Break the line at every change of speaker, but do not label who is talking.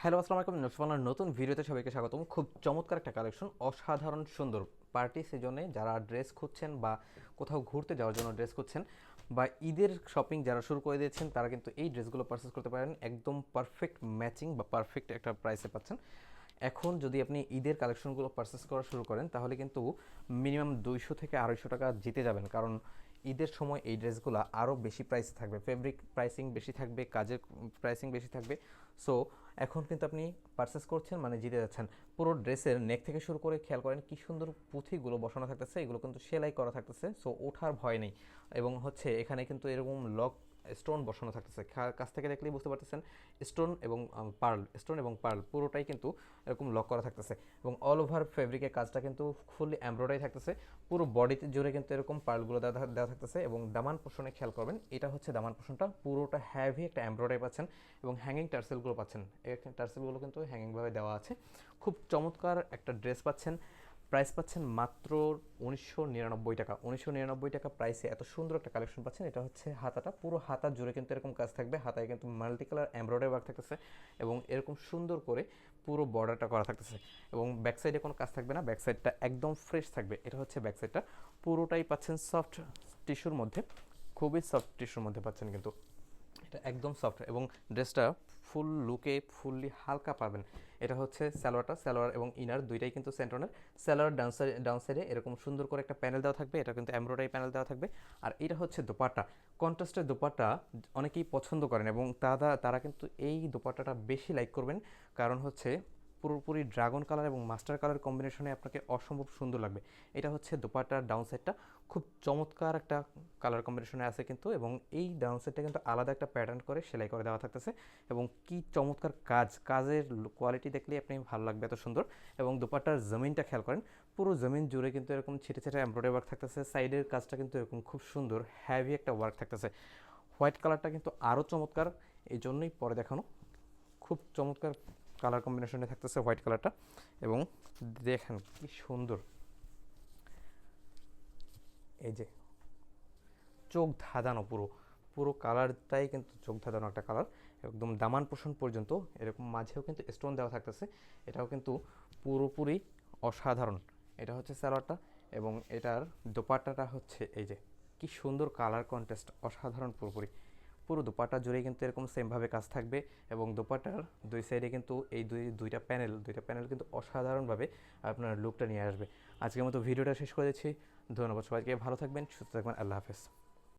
Hello, আসসালামু আলাইকুম। নকশবন্ধার নতুন ভিডিওতে সবাইকে স্বাগতম। খুব চমৎকার একটা কালেকশন, অসাধারণ সুন্দর পার্টি সিজনে যারা ড্রেস খুঁজছেন বা কোথাও ঘুরতে যাওয়ার জন্য ড্রেস খুঁজছেন বা ঈদের শপিং যারা শুরু করে দিয়েছেন তারা কিন্তু এই ড্রেসগুলো পারচেস করতে পারেন। একদম পারফেক্ট ম্যাচিং বা পারফেক্ট একটা প্রাইসে পাচ্ছেন। এখন যদি আপনি ঈদের কালেকশনগুলো পারচেস করা শুরু করেন তাহলে কিন্তু মিনিমাম 200 থেকে 250 টাকা জিতে যাবেন, কারণ ঈদের সময় এই ড্রেসগুলো আরও বেশি প্রাইস থাকবে, ফেব্রিক প্রাইসিং বেশি থাকবে, কাজের প্রাইসিং বেশি থাকবে। সো এখন কিন্তু আপনি পারচেস করছেন মানে জিতে যাচ্ছেন। পুরো ড্রেসের নেক থেকে শুরু করে খেয়াল করেন কি সুন্দর পুঁথিগুলো বসানো থাকতেছে, এগুলো কিন্তু সেলাই করা থাকতেছে, সো ওঠার ভয় নেই। এবং হচ্ছে এখানে কিন্তু এরকম লক স্টোন বসানো থাকতেছে, কাছ থেকে দেখলেই বুঝতে পারতেছেন স্টোন এবং পার্ল পুরোটাই কিন্তু এরকম লক করা থাকতেছে। এবং অল ওভার ফেব্রিকের কাজটা কিন্তু ফুললি এমব্রয়ডারি থাকতেছে, পুরো বডিতে জুড়ে কিন্তু এরকম পার্লগুলো দেওয়া থাকতেছে। এবং দামান পোর্শনে খেয়াল করবেন, এটা হচ্ছে দামান পোর্শনটা, পুরোটা হ্যাভি একটা এমব্রয়ডারি পাচ্ছেন এবং হ্যাঙ্গিং টার্সেলগুলো পাচ্ছেন। এই টার্সেলগুলো কিন্তু হ্যাঙ্গিংভাবে দেওয়া আছে। খুব চমৎকার একটা ড্রেস পাচ্ছেন। প্রাইস পাচ্ছেন মাত্র 1999 টাকা। 1999 টাকা প্রাইসে এত সুন্দর একটা কালেকশন পাচ্ছেন। এটা হচ্ছে হাতাটা, পুরো হাতা জুড়ে কিন্তু এরকম কাজ থাকবে, হাতায় কিন্তু মাল্টি কালার এমব্রয়ডারি ওয়ার্ক থাকতেছে এবং এরকম সুন্দর করে পুরো বর্ডারটা করা থাকতেছে। এবং ব্যাক সাইডে কোনো কাজ থাকবে না, ব্যাক সাইডটা একদম ফ্রেশ থাকবে। এটা হচ্ছে ব্যাক সাইডটা, পুরোটাই পাচ্ছেন সফট টিস্যুর মধ্যে, খুবই সফট টিস্যুর মধ্যে পাচ্ছেন কিন্তু এটা একদম সফট। এবং ড্রেসটা ফুল লুকে ফুললি হালকা পাবেন। এটা হচ্ছে সালোয়ার এবং ইনার দুইটাই কিন্তু সেন্টনের। সালোয়ার ডাউন সাইডে এরকম সুন্দর করে একটা প্যানেল দেওয়া থাকবে, এটা কিন্তু এমব্রয়ডারি প্যানেল দেওয়া থাকবে। আর এটা হচ্ছে দোপাট্টা, কন্ট্রাস্টের দোপাট্টা অনেকেই পছন্দ করেন এবং তারা কিন্তু এই দোপাট্টাটা বেশি লাইক করবেন, কারণ হচ্ছে পুরোপুরি ড্রাগন কালার এবং মাস্টার কালার কম্বিনেশনে আপনাকে অসম্ভব সুন্দর লাগবে। এটা হচ্ছে দোপাট্টার ডাউন সাইডটা, খুব চমৎকার একটা কালার কম্বিনেশনে আছে কিন্তু। এবং এই ডাউন সাইডটা কিন্তু আলাদা একটা প্যাটার্ন করে সেলাই করে দেওয়া থাকতেছে। এবং কি চমৎকার কাজের কোয়ালিটি দেখলেই আপনি ভালো লাগবে, এত সুন্দর। এবং দোপাট্টার জমিনটা খেয়াল করেন, পুরো জমিন জুড়ে কিন্তু এরকম ছিটে ছিটে এমব্রয়ডারি ওয়ার্ক থাকতেছে, সাইডের কাজটা কিন্তু এরকম খুব সুন্দর হ্যাভি একটা ওয়ার্ক থাকতেছে। হোয়াইট কালারটা কিন্তু আরও চমৎকার, এই জন্যই পরে দেখানো। খুব চমৎকার কালার কম্বিনেশনে থাকতেছে হোয়াইট কালারটা। এবং দেখেন কি সুন্দর, এই যে চোখ ধাঁধানো, পুরো পুরো কালারটাই কিন্তু চোখ ধাঁধানো একটা কালার। একদম দামান পোষণ পর্যন্ত এরকম মাঝেও কিন্তু স্টোন দেওয়া থাকতেছে, এটাও কিন্তু পুরোপুরি অসাধারণ। এটা হচ্ছে সালোয়ারটা এবং এটার দোপাট্টাটা হচ্ছে এই যে কি সুন্দর কালার কন্ট্রাস্ট, অসাধারণ পুরোপুরি। পুরো দোপাট্টা জুড়ে কিন্তু এরকম সেমভাবে কাজ থাকবে। এবং দোপাট্টার দুই সাইডে কিন্তু এই দুইটা প্যানেল কিন্তু অসাধারণভাবে আপনার লুকটা নিয়ে আসবে। আজকের মতো ভিডিওটা শেষ করে দিচ্ছি। ধন্যবাদ সবাইকে, ভালো থাকবেন, সুস্থ থাকবেন, আল্লাহ হাফেজ।